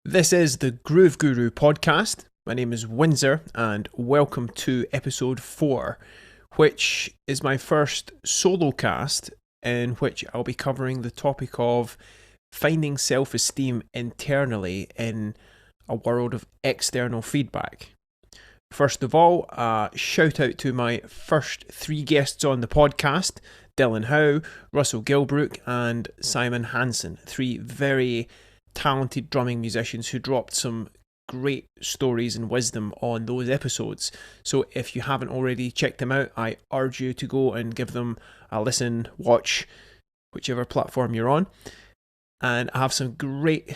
This is the Groove Guru podcast. My name is Windsor and welcome to episode 4, which is my first solo cast in which I'll be covering the topic of finding self-esteem internally in a world of external feedback. First of all, shout out to my first 3 guests on the podcast, Dylan Howe, Russell Gilbrook and Simon Hansen, 3 very talented drumming musicians who dropped some great stories and wisdom on those episodes. So if you haven't already checked them out, I urge you to go and give them a listen, watch, whichever platform you're on. And I have some great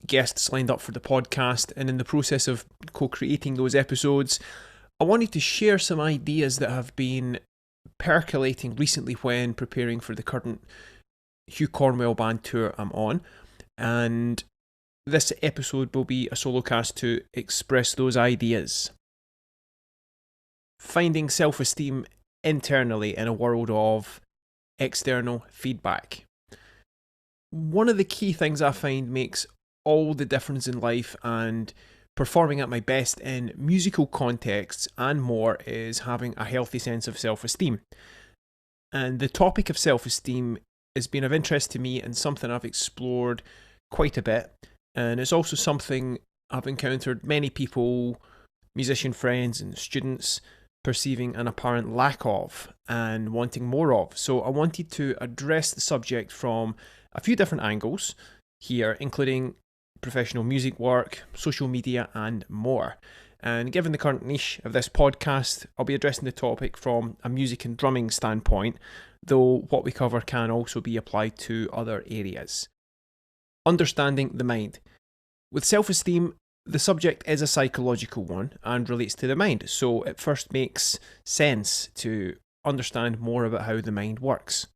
guests lined up for the podcast, and in the process of co-creating those episodes, I wanted to share some ideas that have been percolating recently when preparing for the current Hugh Cornwell band tour I'm on. And this episode will be a solocast to express those ideas. Finding self-esteem internally in a world of external feedback. One of the key things I find makes all the difference in life and performing at my best in musical contexts and more is having a healthy sense of self-esteem. And the topic of self-esteem has been of interest to me and something I've explored quite a bit, and it's also something I've encountered many people, musician friends and students, perceiving an apparent lack of and wanting more of. So I wanted to address the subject from a few different angles here, including professional music work, social media and more. And given the current niche of this podcast, I'll be addressing the topic from a music and drumming standpoint, though what we cover can also be applied to other areas. Understanding the mind. With self-esteem, the subject is a psychological one and relates to the mind, so it first makes sense to understand more about how the mind works.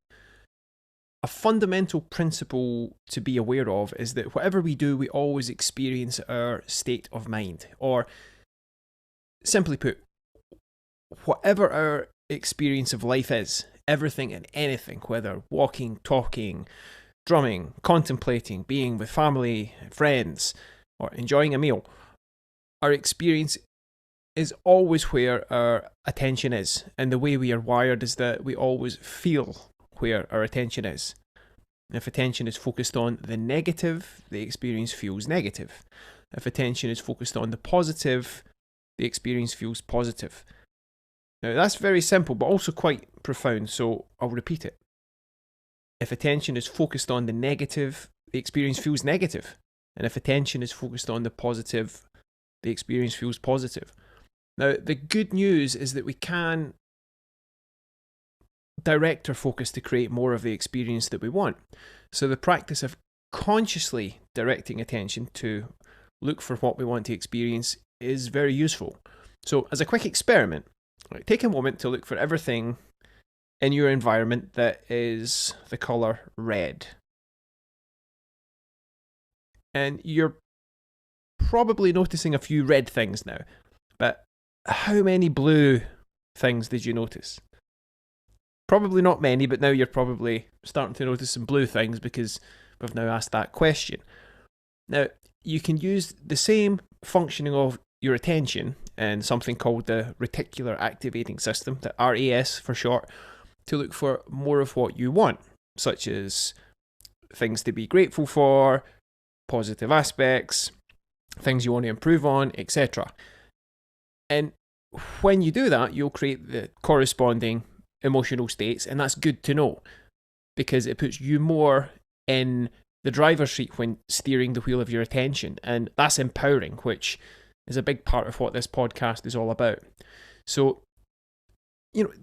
A fundamental principle to be aware of is that whatever we do, we always experience our state of mind, or simply put, whatever our experience of life is, everything and anything, whether walking, talking, drumming, contemplating, being with family, friends, or enjoying a meal, our experience is always where our attention is. And the way we are wired is that we always feel where our attention is. If attention is focused on the negative, the experience feels negative. If attention is focused on the positive, the experience feels positive. Now that's very simple, but also quite profound, so I'll repeat it. If attention is focused on the negative, the experience feels negative. And if attention is focused on the positive, the experience feels positive. Now, the good news is that we can direct our focus to create more of the experience that we want. So the practice of consciously directing attention to look for what we want to experience is very useful. So as a quick experiment, take a moment to look for everything in your environment that is the colour red. And you're probably noticing a few red things now, but how many blue things did you notice? Probably not many, but now you're probably starting to notice some blue things because we've now asked that question. Now, you can use the same functioning of your attention in something called the reticular activating system, the RAS for short, to look for more of what you want, such as things to be grateful for, positive aspects, things you want to improve on, etc. And when you do that, you'll create the corresponding emotional states, and that's good to know because it puts you more in the driver's seat when steering the wheel of your attention, and that's empowering, which is a big part of what this podcast is all about. So,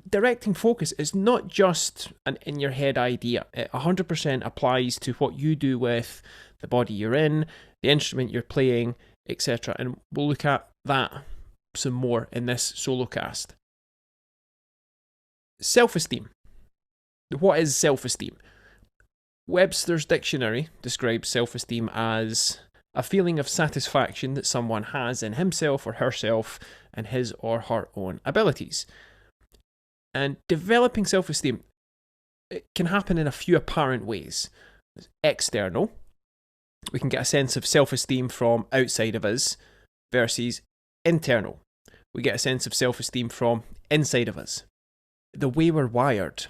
directing focus is not just an in-your-head idea. It 100% applies to what you do with the body you're in, the instrument you're playing, etc. And we'll look at that some more in this solocast. Self-esteem. What is self-esteem? Webster's dictionary describes self-esteem as a feeling of satisfaction that someone has in himself or herself and his or her own abilities. And developing self-esteem, it can happen in a few apparent ways. There's external, We can get a sense of self-esteem from outside of us versus internal. We get a sense of self-esteem from inside of us. The way we're wired.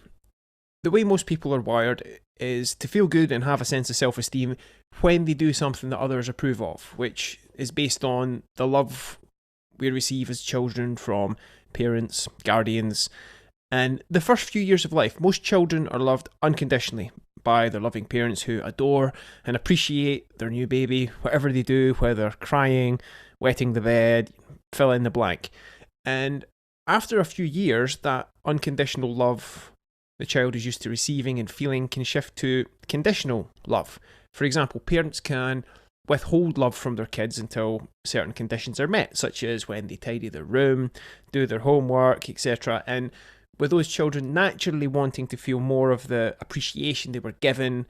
The way most people are wired is to feel good and have a sense of self-esteem when they do something that others approve of, which is based on the love we receive as children from parents, guardians. And the first few years of life, most children are loved unconditionally by their loving parents who adore and appreciate their new baby, whatever they do, whether crying, wetting the bed, fill in the blank. And after a few years, that unconditional love the child is used to receiving and feeling can shift to conditional love. For example, parents can withhold love from their kids until certain conditions are met, such as when they tidy their room, do their homework, etc. And with those children naturally wanting to feel more of the appreciation they were given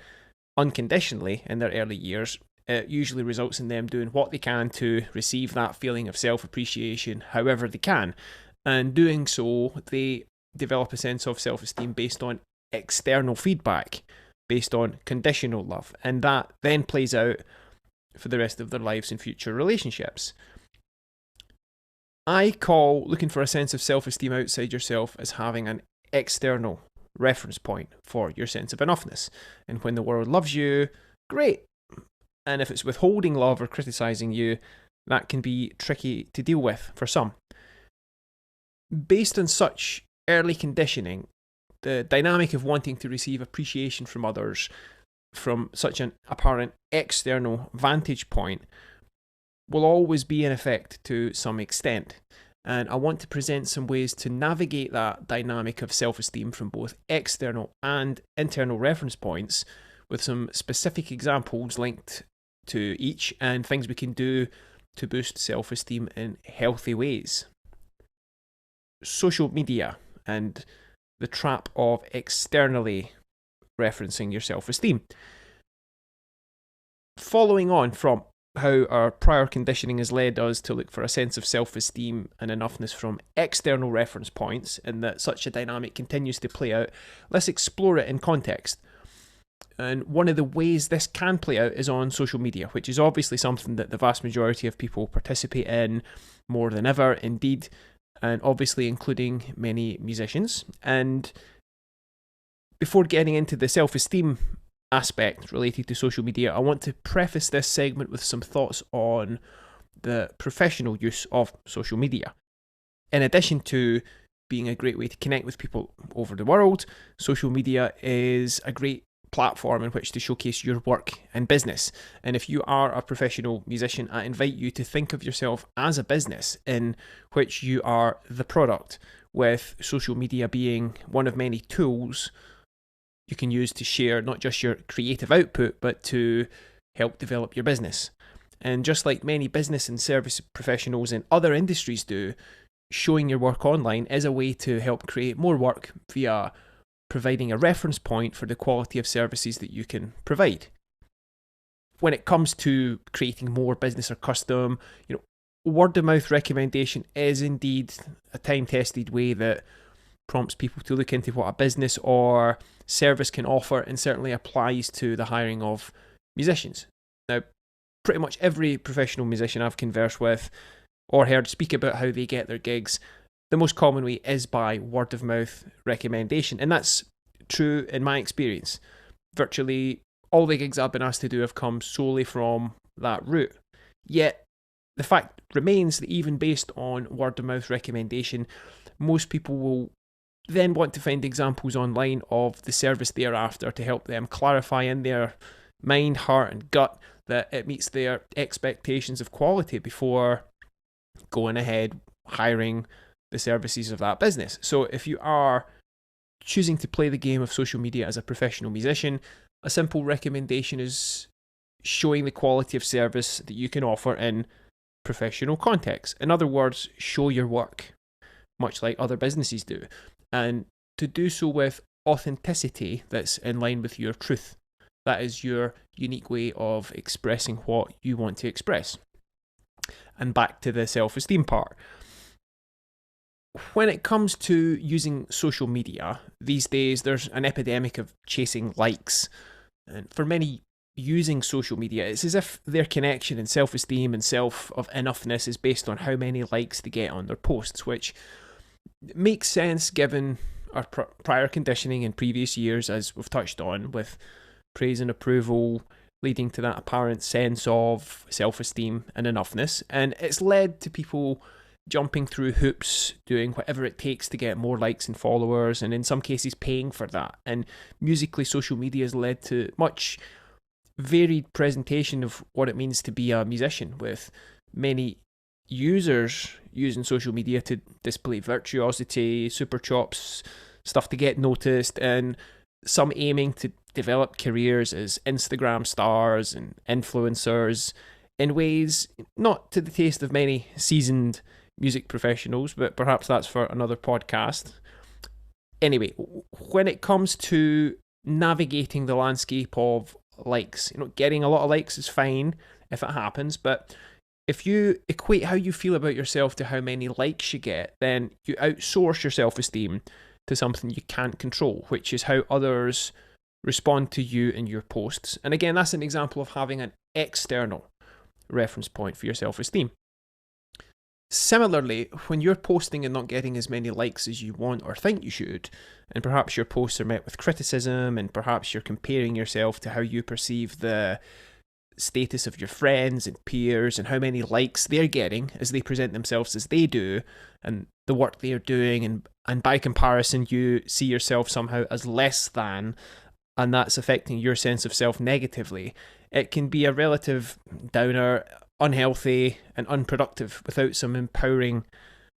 unconditionally in their early years, it usually results in them doing what they can to receive that feeling of self-appreciation however they can. And doing so, they develop a sense of self-esteem based on external feedback, based on conditional love. And that then plays out for the rest of their lives in future relationships. I call looking for a sense of self-esteem outside yourself as having an external reference point for your sense of enoughness. And when the world loves you, great. And if it's withholding love or criticizing you, that can be tricky to deal with for some. Based on such early conditioning, the dynamic of wanting to receive appreciation from others from such an apparent external vantage point will always be in effect to some extent. And I want to present some ways to navigate that dynamic of self-esteem from both external and internal reference points with some specific examples linked to each and things we can do to boost self-esteem in healthy ways. Social media and the trap of externally referencing your self-esteem. Following on from how our prior conditioning has led us to look for a sense of self-esteem and enoughness from external reference points, and that such a dynamic continues to play out, let's explore it in context. And one of the ways this can play out is on social media, which is obviously something that the vast majority of people participate in more than ever, indeed, and obviously including many musicians. And before getting into the self-esteem aspect related to social media, I want to preface this segment with some thoughts on the professional use of social media. In addition to being a great way to connect with people over the world, social media is a great platform in which to showcase your work and business. And if you are a professional musician, I invite you to think of yourself as a business in which you are the product, with social media being one of many tools you can use to share not just your creative output, but to help develop your business. And just like many business and service professionals in other industries do, showing your work online is a way to help create more work via providing a reference point for the quality of services that you can provide. When it comes to creating more business or custom, word of mouth recommendation is indeed a time-tested way that prompts people to look into what a business or service can offer, and certainly applies to the hiring of musicians. Now, pretty much every professional musician I've conversed with or heard speak about how they get their gigs, the most common way is by word of mouth recommendation. And that's true in my experience. Virtually all the gigs I've been asked to do have come solely from that route. Yet, the fact remains that even based on word of mouth recommendation, most people will then want to find examples online of the service they're after to help them clarify in their mind, heart, and gut that it meets their expectations of quality before going ahead hiring the services of that business. So if you are choosing to play the game of social media as a professional musician, a simple recommendation is showing the quality of service that you can offer in professional context. In other words, show your work, much like other businesses do, and to do so with authenticity that's in line with your truth. That is your unique way of expressing what you want to express. And back to the self-esteem part. When it comes to using social media, these days there's an epidemic of chasing likes. And for many using social media, it's as if their connection and self-esteem and self of enoughness is based on how many likes they get on their posts, which makes sense given our prior conditioning in previous years, as we've touched on, with praise and approval leading to that apparent sense of self-esteem and enoughness. And it's led to people jumping through hoops, doing whatever it takes to get more likes and followers, and in some cases paying for that. And musically, social media has led to much varied presentation of what it means to be a musician, with many users using social media to display virtuosity, super chops, stuff to get noticed, and some aiming to develop careers as Instagram stars and influencers in ways not to the taste of many seasoned music professionals, but perhaps that's for another podcast. Anyway, when it comes to navigating the landscape of likes, getting a lot of likes is fine if it happens, but if you equate how you feel about yourself to how many likes you get, then you outsource your self-esteem to something you can't control, which is how others respond to you and your posts. And again, that's an example of having an external reference point for your self-esteem. Similarly, when you're posting and not getting as many likes as you want or think you should, and perhaps your posts are met with criticism, and perhaps you're comparing yourself to how you perceive the status of your friends and peers and how many likes they're getting as they present themselves as they do and the work they're doing, and by comparison you see yourself somehow as less than, and that's affecting your sense of self negatively, it can be a relative downer, unhealthy and unproductive without some empowering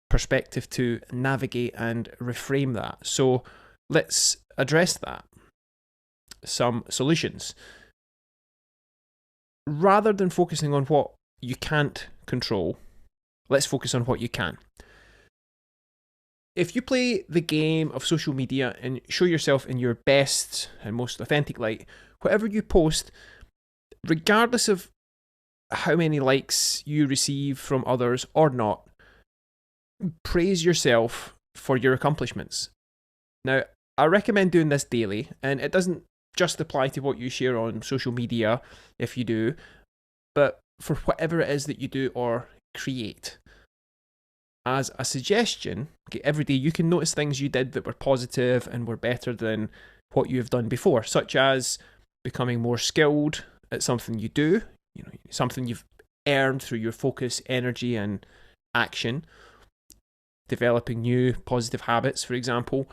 perspective to navigate and reframe that. So let's address that. Some solutions. Rather than focusing on what you can't control, let's focus on what you can. If you play the game of social media and show yourself in your best and most authentic light, whatever you post, regardless of how many likes you receive from others or not, praise yourself for your accomplishments. Now, I recommend doing this daily, and it doesn't just apply to what you share on social media if you do, but for whatever it is that you do or create. As a suggestion, every day you can notice things you did that were positive and were better than what you have done before, such as becoming more skilled at something you do, something you've earned through your focus, energy, and action. Developing new positive habits, for example.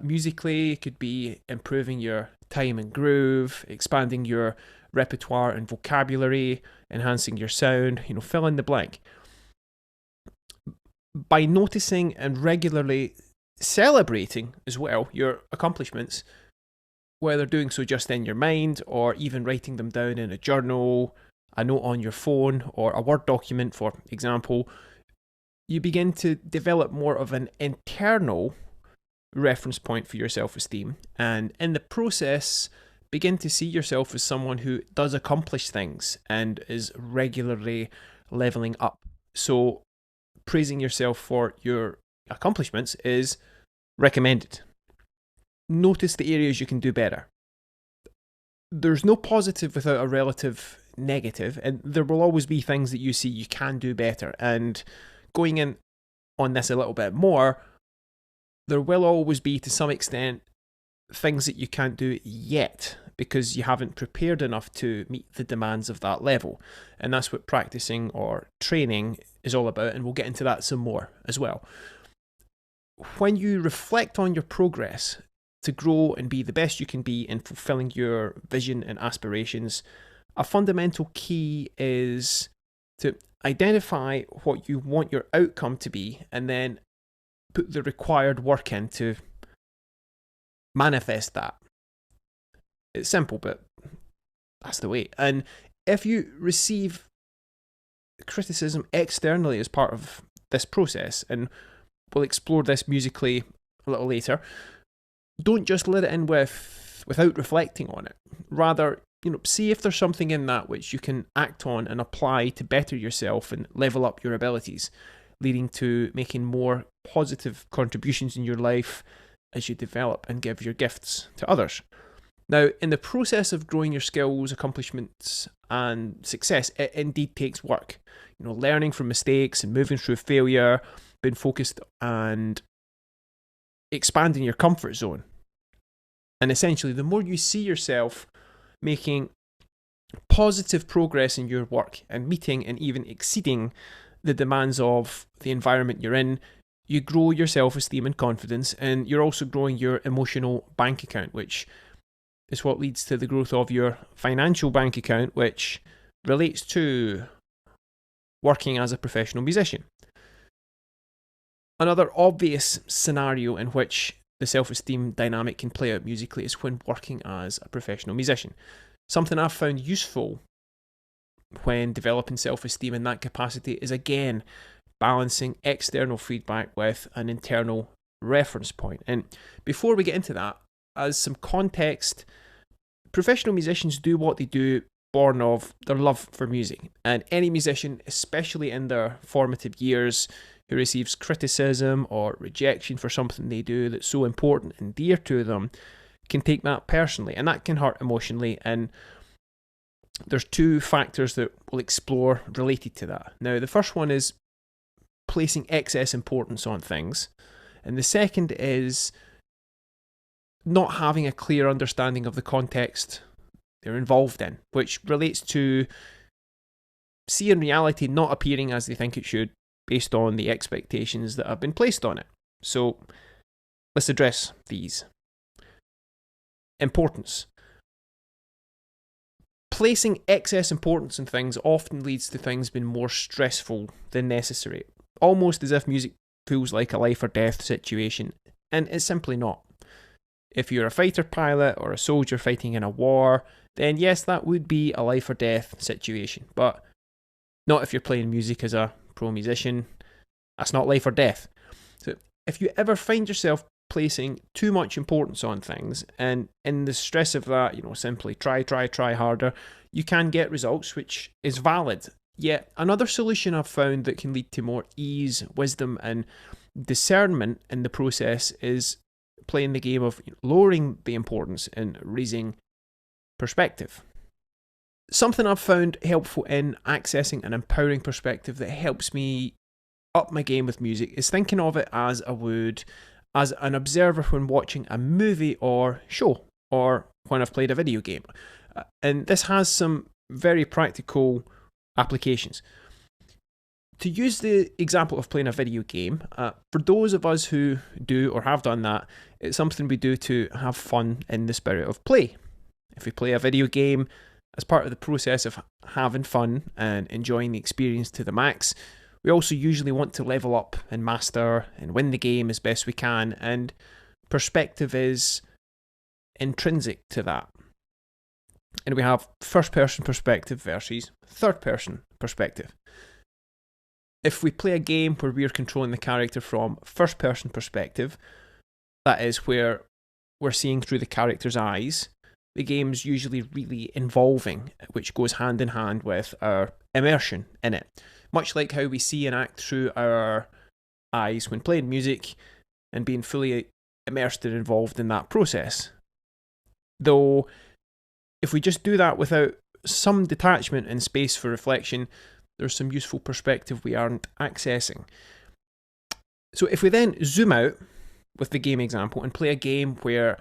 Musically, it could be improving your time and groove, expanding your repertoire and vocabulary, enhancing your sound, fill in the blank. By noticing and regularly celebrating as well your accomplishments, whether doing so just in your mind or even writing them down in a journal, a note on your phone, or a Word document, for example, you begin to develop more of an internal reference point for your self-esteem, and in the process begin to see yourself as someone who does accomplish things and is regularly leveling up. So praising yourself for your accomplishments is recommended. Notice the areas you can do better. There's no positive without a relative negative, and there will always be things that you see you can do better. And going in on this a little bit more, there will always be, to some extent, things that you can't do yet because you haven't prepared enough to meet the demands of that level. And that's what practicing or training is all about, and we'll get into that some more as well. When you reflect on your progress to grow and be the best you can be in fulfilling your vision and aspirations, a fundamental key is to identify what you want your outcome to be and then put the required work in to manifest that. It's simple, but that's the way. And if you receive criticism externally as part of this process, and we'll explore this musically a little later, don't just let it in without reflecting on it. Rather, see if there's something in that which you can act on and apply to better yourself and level up your abilities, leading to making more positive contributions in your life as you develop and give your gifts to others. Now, in the process of growing your skills, accomplishments, and success, it indeed takes work. Learning from mistakes and moving through failure, being focused and expanding your comfort zone. And essentially, the more you see yourself making positive progress in your work and meeting and even exceeding the demands of the environment you're in, you grow your self-esteem and confidence, and you're also growing your emotional bank account, which is what leads to the growth of your financial bank account, which relates to working as a professional musician. Another obvious scenario in which the self-esteem dynamic can play out musically is when working as a professional musician. Something I've found useful when developing self-esteem in that capacity is, again, balancing external feedback with an internal reference point. And before we get into that, as some context, professional musicians do what they do born of their love for music. And any musician, especially in their formative years, who receives criticism or rejection for something they do that's so important and dear to them, can take that personally, and that can hurt emotionally. And there's two factors that we'll explore related to that. Now, the first one is placing excess importance on things, and the second is not having a clear understanding of the context they're involved in, which relates to seeing reality not appearing as they think it should based on the expectations that have been placed on it. So let's address these. Importance. Placing excess importance on things often leads to things being more stressful than necessary, almost as if music feels like a life or death situation, and it's simply not. If you're a fighter pilot or a soldier fighting in a war, then yes, that would be a life or death situation, but not if you're playing music as a pro musician. That's not life or death. So if you ever find yourself placing too much importance on things, and in the stress of that, simply try harder, you can get results, which is valid. Yet another solution I've found that can lead to more ease, wisdom, and discernment in the process is playing the game of lowering the importance and raising perspective. Something I've found helpful in accessing an empowering perspective that helps me up my game with music is thinking of it as I would as an observer when watching a movie or show, or when I've played a video game. And this has some very practical applications. To use the example of playing a video game, for those of us who do or have done that, it's something we do to have fun in the spirit of play. If we play a video game as part of the process of having fun and enjoying the experience to the max, we also usually want to level up and master and win the game as best we can, and perspective is intrinsic to that. And we have first-person perspective versus third-person perspective. If we play a game where we're controlling the character from first-person perspective, that is where we're seeing through the character's eyes, the game's usually really involving, which goes hand in hand with our immersion in it. Much like how we see and act through our eyes when playing music and being fully immersed and involved in that process. Though, if we just do that without some detachment and space for reflection, there's some useful perspective we aren't accessing. So if we then zoom out with the game example and play a game where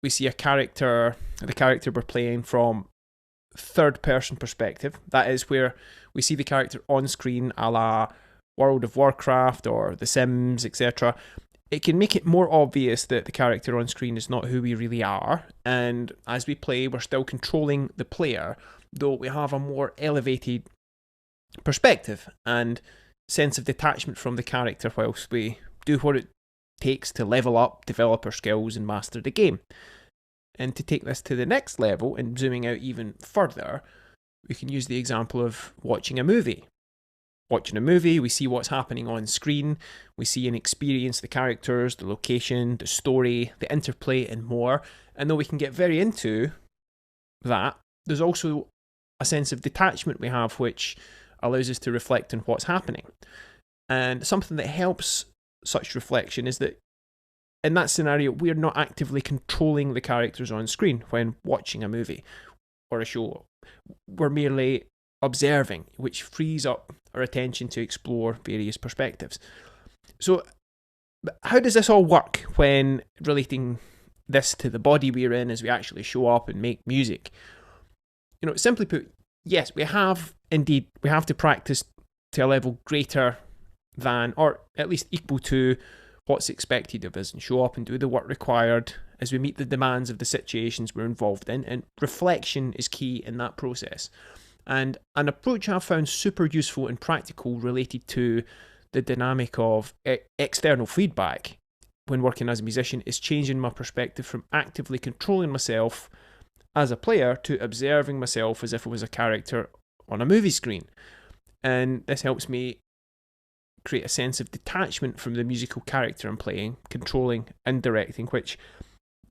we see the character we're playing from third person perspective, that is where we see the character on screen a la World of Warcraft or The Sims, etc., it can make it more obvious that the character on screen is not who we really are, and as we play we're still controlling the player, though we have a more elevated perspective and sense of detachment from the character whilst we do what it takes to level up, develop our skills and master the game. And to take this to the next level and zooming out even further, we can use the example of watching a movie. Watching a movie, we see what's happening on screen, we see and experience the characters, the location, the story, the interplay and more. And though we can get very into that, there's also a sense of detachment we have which allows us to reflect on what's happening. And something that helps such reflection is that in that scenario, we're not actively controlling the characters on screen when watching a movie or a show. We're merely observing, which frees up our attention to explore various perspectives. So, how does this all work when relating this to the body we're in as we actually show up and make music? Simply put, yes, we have to practice to a level greater than, or at least equal to, what's expected of us, and show up and do the work required as we meet the demands of the situations we're involved in. And reflection is key in that process. And an approach I've found super useful and practical related to the dynamic of external feedback when working as a musician is changing my perspective from actively controlling myself as a player to observing myself as if it was a character on a movie screen. And this helps me create a sense of detachment from the musical character I'm playing, controlling and directing, which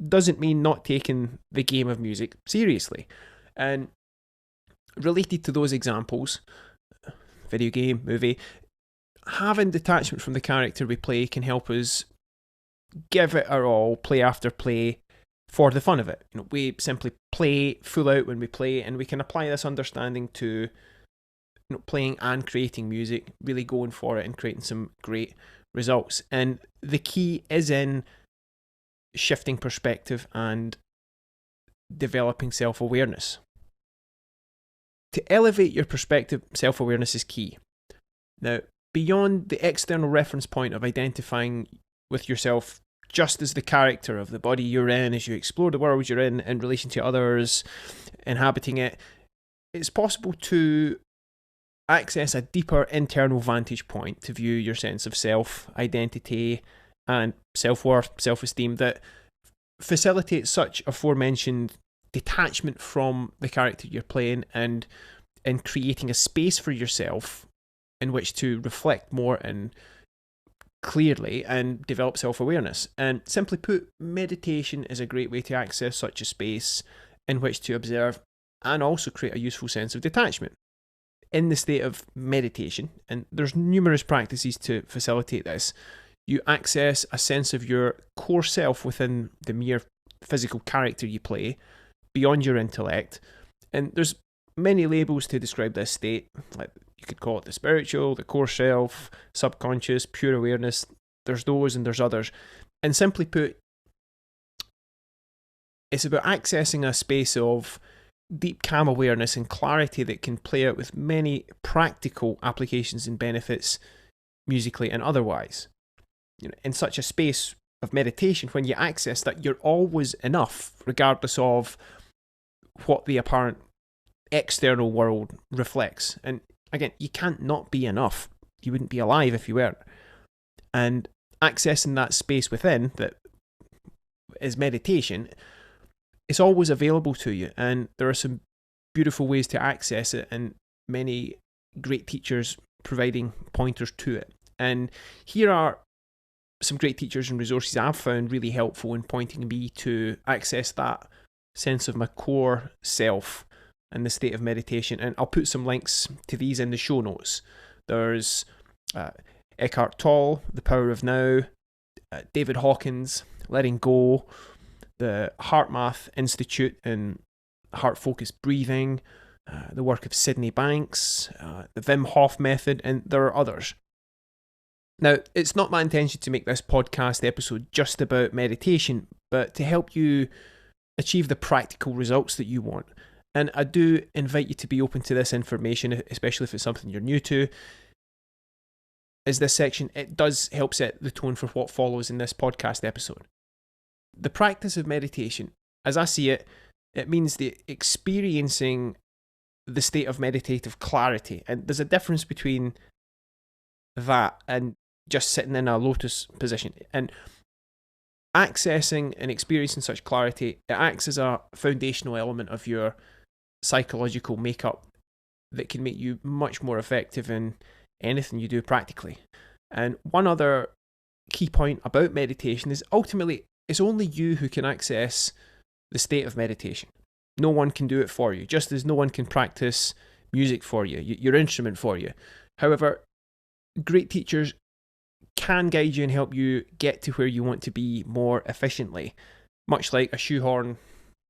doesn't mean not taking the game of music seriously. And related to those examples, video game, movie, having detachment from the character we play can help us give it our all, play after play, for the fun of it. We simply play full out when we play, and we can apply this understanding to playing and creating music, really going for it and creating some great results. And the key is in shifting perspective and developing self-awareness. To elevate your perspective, self-awareness is key. Now, beyond the external reference point of identifying with yourself just as the character of the body you're in as you explore the world you're in relation to others inhabiting it, it's possible to access a deeper internal vantage point to view your sense of self, identity, and self-worth, self-esteem that facilitates such aforementioned detachment from the character you're playing, and in creating a space for yourself in which to reflect more and clearly and develop self-awareness. And simply put, meditation is a great way to access such a space in which to observe and also create a useful sense of detachment. In the state of meditation, and there's numerous practices to facilitate this, you access a sense of your core self within the mere physical character you play, beyond your intellect. And there's many labels to describe this state, like you could call it the spiritual, the core self, subconscious, pure awareness. There's those and there's others. And simply put, it's about accessing a space of deep calm awareness and clarity that can play out with many practical applications and benefits musically and otherwise. In such a space of meditation, when you access that, you're always enough, regardless of what the apparent external world reflects. And again, you can't not be enough. You wouldn't be alive if you weren't. And accessing that space within that is meditation, it's always available to you, and there are some beautiful ways to access it and many great teachers providing pointers to it. And here are some great teachers and resources I've found really helpful in pointing me to access that sense of my core self and the state of meditation. And I'll put some links to these in the show notes. There's Eckhart Tolle, The Power of Now, David Hawkins, Letting Go, the HeartMath Institute and heart-focused breathing, the work of Sydney Banks, the Wim Hof method, and there are others. Now, it's not my intention to make this podcast episode just about meditation, but to help you achieve the practical results that you want. And I do invite you to be open to this information, especially if it's something you're new to. As this section, it does help set the tone for what follows in this podcast episode. The practice of meditation, as I see it, it means the experiencing the state of meditative clarity. And there's a difference between that and just sitting in a lotus position. And accessing and experiencing such clarity, it acts as a foundational element of your psychological makeup that can make you much more effective in anything you do practically. And one other key point about meditation is ultimately it's only you who can access the state of meditation. No one can do it for you, just as no one can practice music for you, your instrument for you. However, great teachers can guide you and help you get to where you want to be more efficiently, much like a shoehorn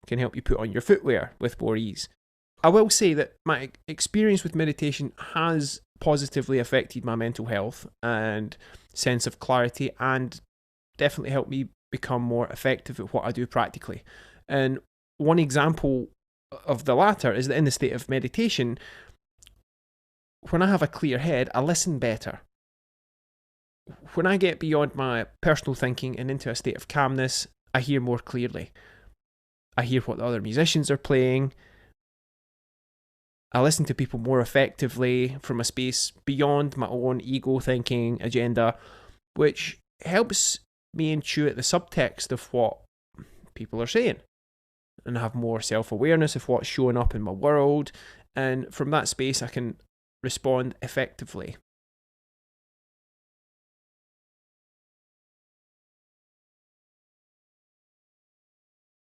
can help you put on your footwear with more ease. I will say that my experience with meditation has positively affected my mental health and sense of clarity, and definitely helped me become more effective at what I do practically. And one example of the latter is that in the state of meditation, when I have a clear head, I listen better. When I get beyond my personal thinking and into a state of calmness, I hear more clearly. I hear what the other musicians are playing. I listen to people more effectively from a space beyond my own ego thinking agenda, which helps me intuit the subtext of what people are saying and have more self-awareness of what's showing up in my world. And from that space, I can respond effectively